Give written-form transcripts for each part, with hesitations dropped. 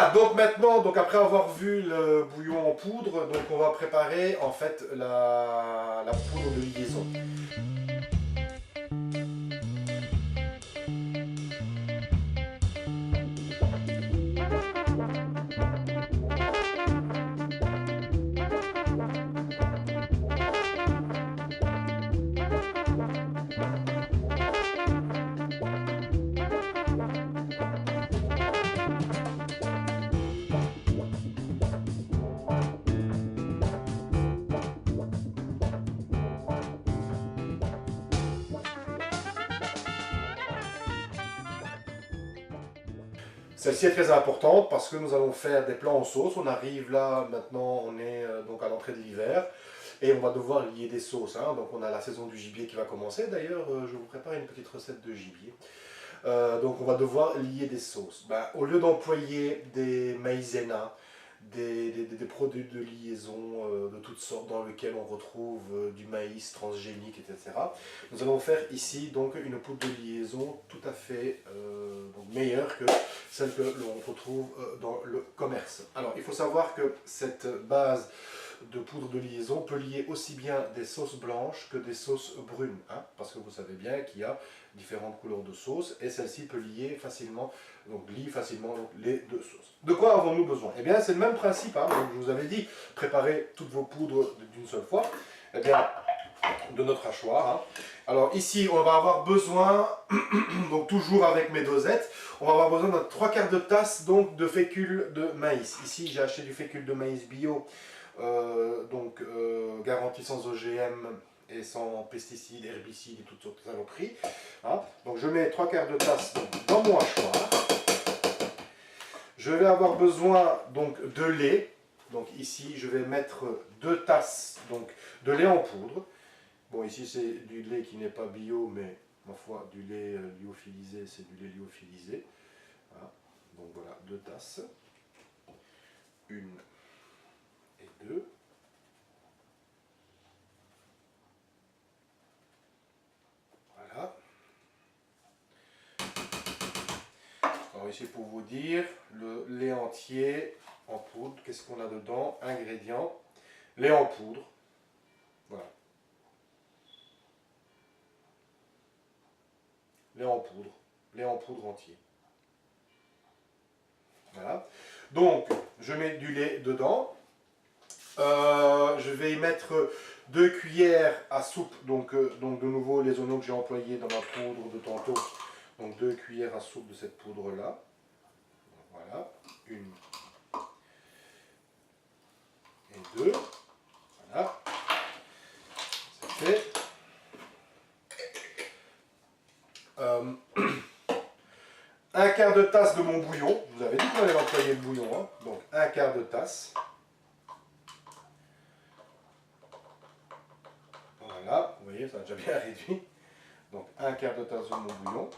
Voilà, donc maintenant, donc après avoir vu le bouillon en poudre, donc on va préparer en fait la poudre de liaison. Celle-ci est très importante parce que nous allons faire des plats en sauce. On arrive là, maintenant on est donc à l'entrée de l'hiver et on va devoir lier des sauces. Hein. Donc on a la saison du gibier qui va commencer. D'ailleurs, je vous prépare une petite recette de gibier. Donc on va devoir lier des sauces. Ben, au lieu d'employer des maïzena, des produits de liaison de toutes sortes dans lesquels on retrouve du maïs transgénique, etc. Nous allons faire ici donc une poudre de liaison tout à fait donc meilleure que celle que l'on retrouve dans le commerce. Alors il faut savoir que cette base de poudre de liaison peut lier aussi bien des sauces blanches que des sauces brunes, hein, parce que vous savez bien qu'il y a différentes couleurs de sauce et celle-ci peut lier facilement, donc lie facilement donc, les deux sauces. De quoi avons-nous besoin? Eh bien c'est le même principe, hein, donc, je vous avais dit, préparez toutes vos poudres d'une seule fois, eh bien de notre hachoir. Hein. Alors ici on va avoir besoin, donc toujours avec mes dosettes, on va avoir besoin de 3/4 de tasse donc, de fécule de maïs. Ici j'ai acheté du fécule de maïs bio, garanti sans OGM et sans pesticides, herbicides et toutes sortes de saloperies. Hein. Donc je mets 3/4 de tasse donc, dans mon hachoir. Je vais avoir besoin donc de lait. Donc ici je vais mettre 2 tasses donc, de lait en poudre. Bon ici c'est du lait qui n'est pas bio mais ma foi du lait lyophilisé c'est du lait lyophilisé. Voilà. Donc voilà 2 tasses. 1 et 2. Voilà. Alors ici pour vous dire, le lait entier en poudre, qu'est-ce qu'on a dedans? Ingrédients, lait en poudre. Voilà. Lait en poudre entier. Voilà. Donc, je mets du lait dedans. Je vais y mettre 2 cuillères à soupe, donc de nouveau les oignons que j'ai employés dans ma poudre de tantôt. Donc 2 cuillères à soupe de cette poudre-là. Voilà, 1 et 2. Voilà, c'est fait. 1/4 de tasse de mon bouillon. Je vous avais dit qu'on allait employer le bouillon. Hein. Donc 1/4 de tasse. Voilà, vous voyez, ça a déjà bien réduit. Donc 1/4 de tasse de mon bouillon.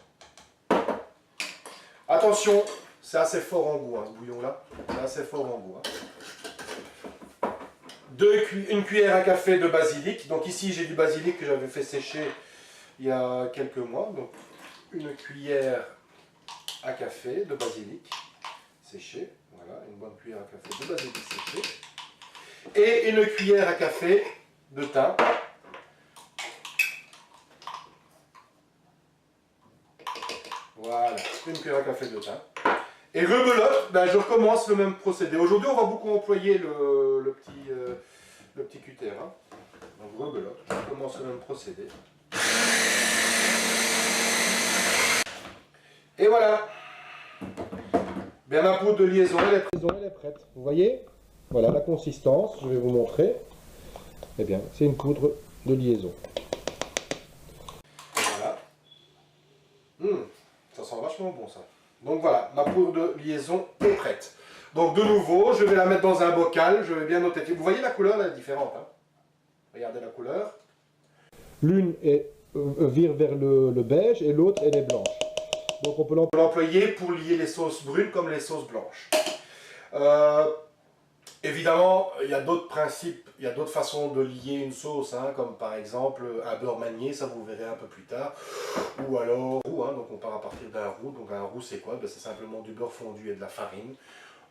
Attention, c'est assez fort en goût, hein, ce bouillon-là. C'est assez fort en goût. Hein. Une cuillère à café de basilic. Donc ici, j'ai du basilic que j'avais fait sécher il y a quelques mois. Donc une cuillère à café de basilic séché. Voilà, une bonne cuillère à café de basilic séché. Et une cuillère à café de thym. Voilà, une cuillère à café de thym. Et rebelote, ben je recommence le même procédé. Aujourd'hui, on va beaucoup employer le petit cutter. Hein. Donc rebelote, je recommence le même procédé. Et voilà. Bien, ma poudre de liaison, elle est prête. Vous voyez? Voilà la consistance, je vais vous montrer. Eh bien, c'est une poudre de liaison. Voilà. Ça sent vachement bon ça. Donc voilà, ma poudre de liaison est prête. Donc de nouveau, je vais la mettre dans un bocal, je vais bien noter. Vous voyez la couleur, elle est différente. Hein. Regardez la couleur. L'une vire vers le beige et l'autre elle est blanche. Donc on peut l'employer pour lier les sauces brunes comme les sauces blanches. Évidemment, il y a d'autres principes, il y a d'autres façons de lier une sauce, hein, comme par exemple un beurre manié, ça vous verrez un peu plus tard. Ou alors roux, hein, donc on part à partir d'un roux. Donc un roux c'est quoi? Ben, c'est simplement du beurre fondu et de la farine.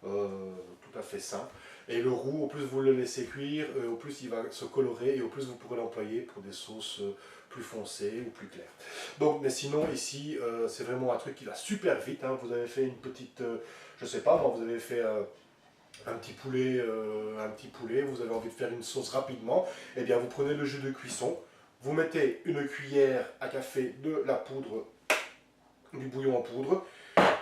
tout à fait sain. Et le roux, au plus vous le laissez cuire, au plus il va se colorer et au plus vous pourrez l'employer pour des sauces plus foncées ou plus claires. Donc, mais sinon ici, c'est vraiment un truc qui va super vite. Hein. Vous avez fait une petite, je sais pas, moi, vous avez fait un petit poulet, vous avez envie de faire une sauce rapidement. Eh bien, vous prenez le jus de cuisson, vous mettez une cuillère à café de la poudre, du bouillon en poudre.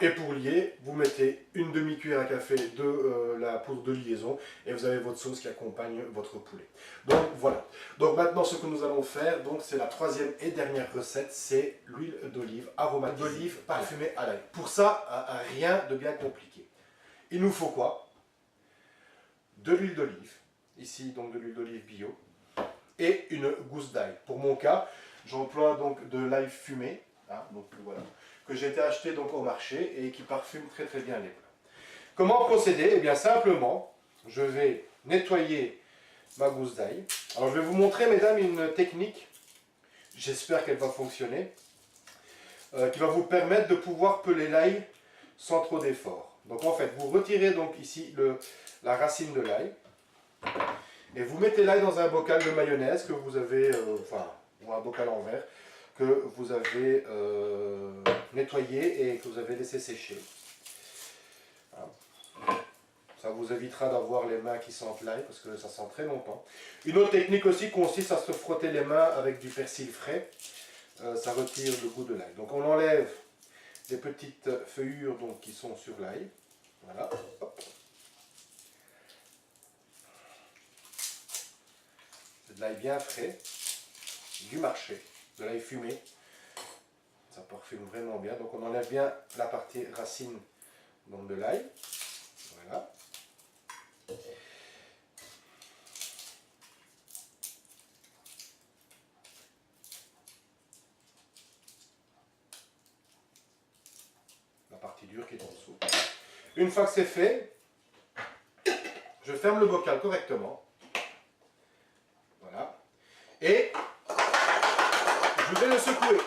Et pour lier, vous mettez une demi-cuillère à café de la poudre de liaison et vous avez votre sauce qui accompagne votre poulet. Donc voilà. Donc maintenant ce que nous allons faire, donc c'est la troisième et dernière recette, c'est l'huile d'olive aromatisée, d'olive parfumée à l'ail. Pour ça, rien de bien compliqué. Il nous faut quoi? De l'huile d'olive, ici donc de l'huile d'olive bio, et une gousse d'ail. Pour mon cas, j'emploie donc de l'ail fumé, hein, donc voilà, que j'ai été acheté donc au marché et qui parfume très très bien les plats. Comment procéder? Eh bien simplement, je vais nettoyer ma gousse d'ail. Alors je vais vous montrer, mesdames, une technique, j'espère qu'elle va fonctionner, qui va vous permettre de pouvoir peler l'ail sans trop d'effort. Donc en fait, vous retirez donc ici la racine de l'ail et vous mettez l'ail dans un bocal de mayonnaise que vous avez, ou un bocal en verre, que vous avez nettoyé et que vous avez laissé sécher. Voilà. Ça vous évitera d'avoir les mains qui sentent l'ail parce que ça sent très longtemps. Une autre technique aussi consiste à se frotter les mains avec du persil frais. Ça retire le goût de l'ail. Donc on enlève les petites feuillures donc, qui sont sur l'ail. Voilà. Hop. C'est de l'ail bien frais, du marché, de l'ail fumé. Ça parfume vraiment bien. Donc on enlève bien la partie racine donc de l'ail. Voilà. La partie dure qui est en dessous. Une fois que c'est fait, je ferme le bocal correctement. Voilà. Et je vais le secouer.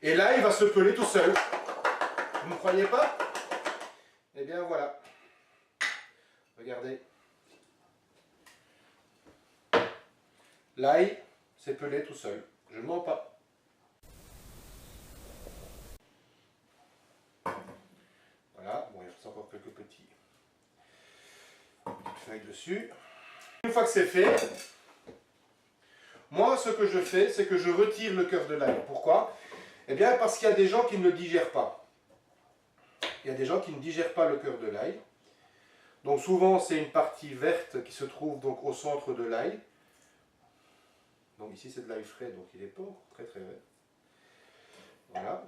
Et là, il va se peler tout seul. Vous ne croyez pas? Eh bien, voilà. Regardez. L'ail s'est pelé tout seul. Je ne mens pas. Voilà. Bon, il reste encore quelques petites feuilles dessus. Une fois que c'est fait, moi, ce que je fais, c'est que je retire le cœur de l'ail. Pourquoi? Eh bien, parce qu'il y a des gens qui ne le digèrent pas. Il y a des gens qui ne digèrent pas le cœur de l'ail. Donc souvent, c'est une partie verte qui se trouve donc au centre de l'ail. Donc ici, c'est de l'ail frais, donc il n'est pas très très vert. Voilà.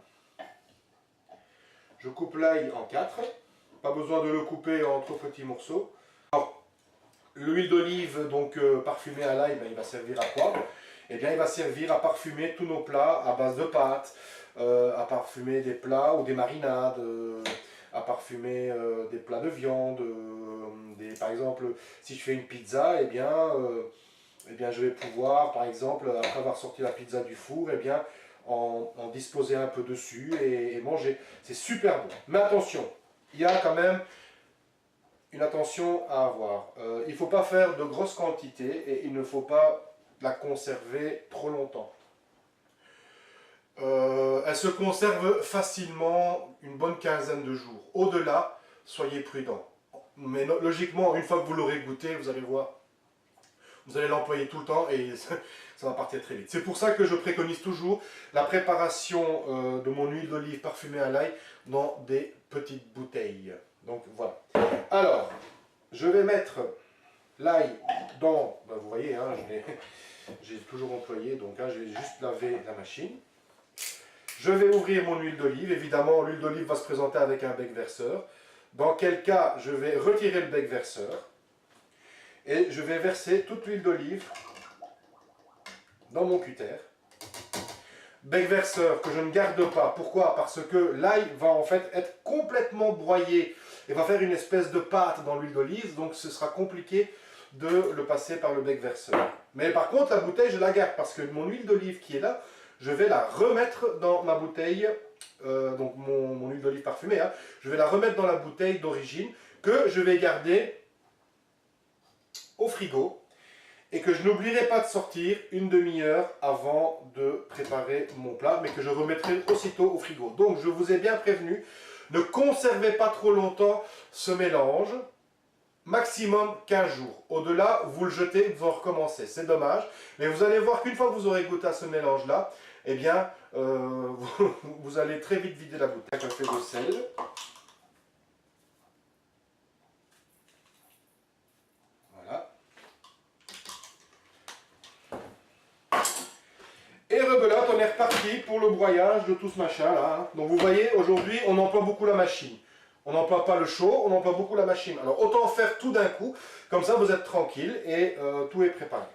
Je coupe l'ail en 4. Pas besoin de le couper en trop petits morceaux. Alors, l'huile d'olive donc parfumée à l'ail, ben, il va servir à quoi? Eh bien, il va servir à parfumer tous nos plats à base de pâtes, à parfumer des plats ou des marinades, à parfumer des plats de viande. Par exemple, si je fais une pizza, eh bien, je vais pouvoir, par exemple, après avoir sorti la pizza du four, eh bien, en disposer un peu dessus et manger. C'est super bon. Mais attention, il y a quand même une attention à avoir. Il ne faut pas faire de grosses quantités et il ne faut pas la conserver trop longtemps. Elle se conserve facilement une bonne quinzaine de jours. Au-delà, soyez prudents. Mais logiquement, une fois que vous l'aurez goûté, vous allez voir, vous allez l'employer tout le temps et ça va partir très vite. C'est pour ça que je préconise toujours la préparation de mon huile d'olive parfumée à l'ail dans des petites bouteilles. Donc voilà. Alors, je vais mettre l'ail dans, ben, vous voyez, hein, j'ai toujours employé, donc hein, j'ai juste lavé la machine. Je vais ouvrir mon huile d'olive. Évidemment, l'huile d'olive va se présenter avec un bec verseur. Dans quel cas, je vais retirer le bec verseur. Et je vais verser toute l'huile d'olive dans mon cutter. Bec verseur que je ne garde pas. Pourquoi? Parce que l'ail va en fait être complètement broyé et va faire une espèce de pâte dans l'huile d'olive. Donc ce sera compliqué de le passer par le bec verseur. Mais par contre, la bouteille, je la garde parce que mon huile d'olive qui est là, je vais la remettre dans ma bouteille, donc mon huile d'olive parfumée, hein, je vais la remettre dans la bouteille d'origine que je vais garder au frigo et que je n'oublierai pas de sortir une demi-heure avant de préparer mon plat, mais que je remettrai aussitôt au frigo. Donc je vous ai bien prévenu, ne conservez pas trop longtemps ce mélange, maximum 15 jours. Au-delà, vous le jetez, vous en recommencez. C'est dommage, mais vous allez voir qu'une fois que vous aurez goûté à ce mélange-là, eh bien, vous allez très vite vider la bouteille. Un café de sel. Voilà. Et rebelote, on est reparti pour le broyage de tout ce machin là. Donc vous voyez, aujourd'hui, on emploie beaucoup la machine. On n'emploie pas le chaud, on emploie beaucoup la machine. Alors autant faire tout d'un coup, comme ça vous êtes tranquille et tout est préparé.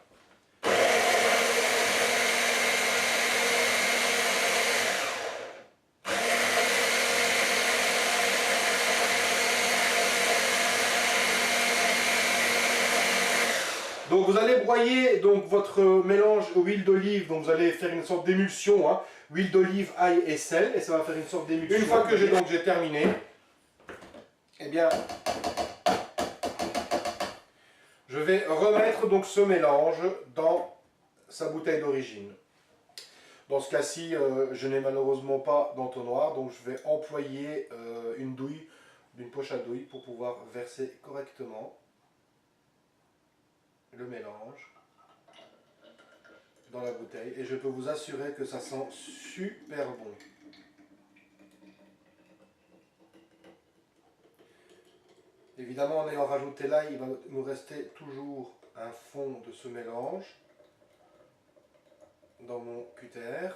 Donc vous allez broyer donc, votre mélange huile d'olive, donc vous allez faire une sorte d'émulsion, hein, huile d'olive, ail et sel, et ça va faire une sorte d'émulsion. Une fois que j'ai terminé, eh bien, je vais remettre donc ce mélange dans sa bouteille d'origine. Dans ce cas-ci, je n'ai malheureusement pas d'entonnoir, donc je vais employer une douille, d'une poche à douille pour pouvoir verser correctement le mélange dans la bouteille. Et je peux vous assurer que ça sent super bon. Évidemment, en ayant rajouté l'ail, il va nous rester toujours un fond de ce mélange dans mon cutter.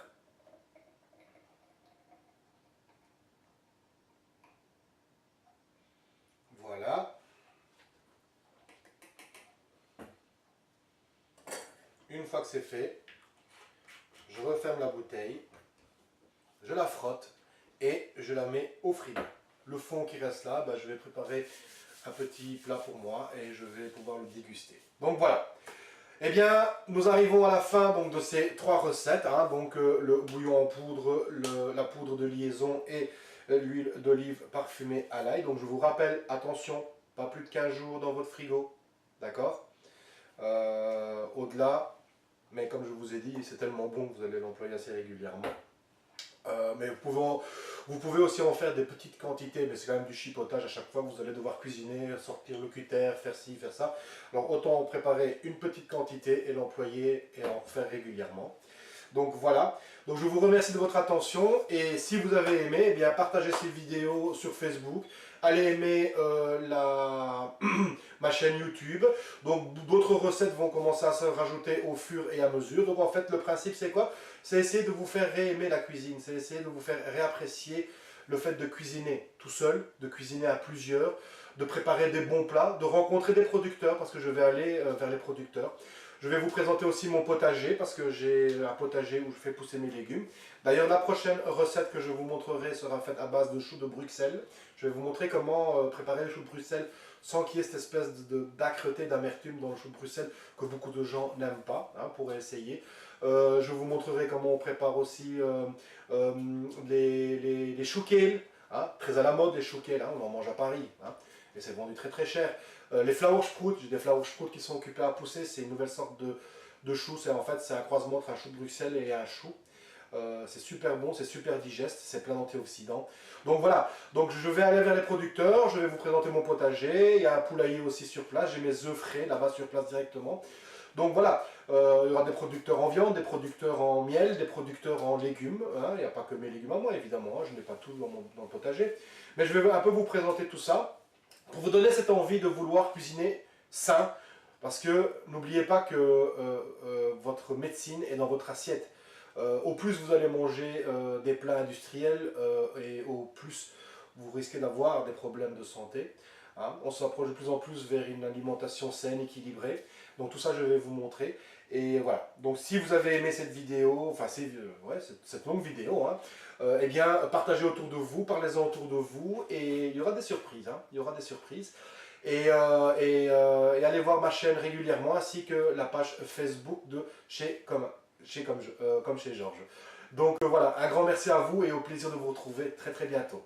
Voilà. Une fois que c'est fait, je referme la bouteille, je la frotte et je la mets au frigo. Le fond qui reste là, je vais préparer un petit plat pour moi et je vais pouvoir le déguster. Donc voilà. Eh bien, nous arrivons à la fin donc, de ces 3 recettes. Hein, donc le bouillon en poudre, la poudre de liaison et l'huile d'olive parfumée à l'ail. Donc je vous rappelle, attention, pas plus de 15 jours dans votre frigo. D'accord? Au-delà, mais comme je vous ai dit, c'est tellement bon que vous allez l'employer assez régulièrement. Mais vous pouvez aussi en faire des petites quantités, mais c'est quand même du chipotage à chaque fois. Vous allez devoir cuisiner, sortir le cutter, faire ci, faire ça. Alors autant en préparer une petite quantité et l'employer et en faire régulièrement. Donc voilà, donc je vous remercie de votre attention et si vous avez aimé, eh bien partagez cette vidéo sur Facebook, allez aimer ma chaîne YouTube, donc d'autres recettes vont commencer à se rajouter au fur et à mesure. Donc en fait le principe c'est quoi? C'est essayer de vous faire réaimer la cuisine, c'est essayer de vous faire réapprécier le fait de cuisiner tout seul, de cuisiner à plusieurs, de préparer des bons plats, de rencontrer des producteurs parce que je vais aller vers les producteurs. Je vais vous présenter aussi mon potager parce que j'ai un potager où je fais pousser mes légumes. D'ailleurs, la prochaine recette que je vous montrerai sera faite à base de choux de Bruxelles. Je vais vous montrer comment préparer le chou de Bruxelles sans qu'il y ait cette espèce d'âcreté, d'amertume dans le chou de Bruxelles que beaucoup de gens n'aiment pas, hein, pour essayer. Je vous montrerai comment on prépare aussi les choux kale, hein, très à la mode les choux kale, hein, on en mange à Paris, hein, et c'est vendu très très cher. Les Flowersprouts, j'ai des Flowersprouts qui sont occupés à pousser, c'est une nouvelle sorte de chou, en fait c'est un croisement entre un chou de Bruxelles et un chou. C'est super bon, c'est super digeste, c'est plein d'antioxydants. Donc voilà, donc je vais aller vers les producteurs, je vais vous présenter mon potager, il y a un poulailler aussi sur place, j'ai mes œufs frais là-bas sur place directement. Donc voilà, il y aura des producteurs en viande, des producteurs en miel, des producteurs en légumes, hein, il n'y a pas que mes légumes à moi évidemment, hein, je n'ai pas tout dans le potager. Mais je vais un peu vous présenter tout ça, pour vous donner cette envie de vouloir cuisiner sain, parce que n'oubliez pas que votre médecine est dans votre assiette. Au plus vous allez manger des plats industriels et au plus vous risquez d'avoir des problèmes de santé. Hein. On s'approche de plus en plus vers une alimentation saine, équilibrée. Donc tout ça je vais vous montrer. Et voilà, donc si vous avez aimé cette vidéo, enfin cette longue vidéo, hein, eh bien partagez autour de vous, parlez-en autour de vous et il y aura des surprises. Hein, il y aura des surprises. Et allez voir ma chaîne régulièrement ainsi que la page Facebook de Comme chez Georges. Donc voilà, un grand merci à vous et au plaisir de vous retrouver très très bientôt.